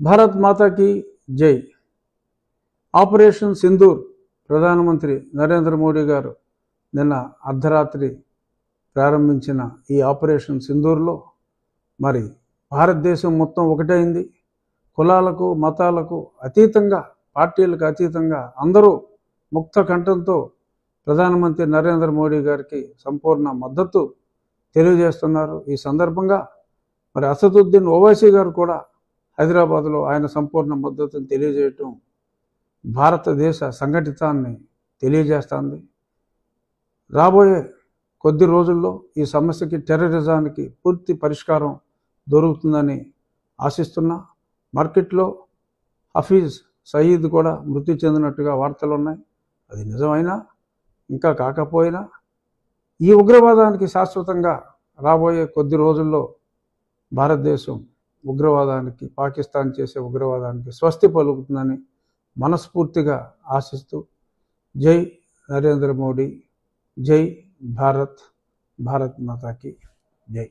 భారత్ మాతాకి జై. ఆపరేషన్ సింధూర్ ప్రధానమంత్రి నరేంద్ర మోడీ గారు నిన్న అర్ధరాత్రి ప్రారంభించిన ఈ ఆపరేషన్ సింధూర్లో మరి భారతదేశం మొత్తం ఒకటైంది. కులాలకు మతాలకు అతీతంగా, పార్టీలకు అతీతంగా అందరూ ముక్త కంఠంతో ప్రధానమంత్రి నరేంద్ర మోడీ గారికి సంపూర్ణ మద్దతు తెలియజేస్తున్నారు. ఈ సందర్భంగా మరి అసదుద్దీన్ ఓవైసీ గారు కూడా హైదరాబాద్లో ఆయన సంపూర్ణ మద్దతును తెలియజేయటం భారతదేశ సంఘటితాన్ని తెలియజేస్తుంది. రాబోయే కొద్ది రోజుల్లో ఈ సమస్యకి, టెర్రరిజానికి పూర్తి పరిష్కారం దొరుకుతుందని ఆశిస్తున్నా. మార్కెట్లో హఫీజ్ సయీద్ కూడా మృతి చెందినట్టుగా వార్తలు ఉన్నాయి. అది నిజమైనా ఇంకా కాకపోయినా ఈ ఉగ్రవాదానికి శాశ్వతంగా రాబోయే కొద్ది రోజుల్లో భారతదేశం ఉగ్రవాదానికి, పాకిస్తాన్ చేసే ఉగ్రవాదానికి స్వస్తి పలుకుతుందని మనస్ఫూర్తిగా ఆశిస్తూ జై నరేంద్ర మోడీ, జై భారత్, భారత్ మాతాకి జై.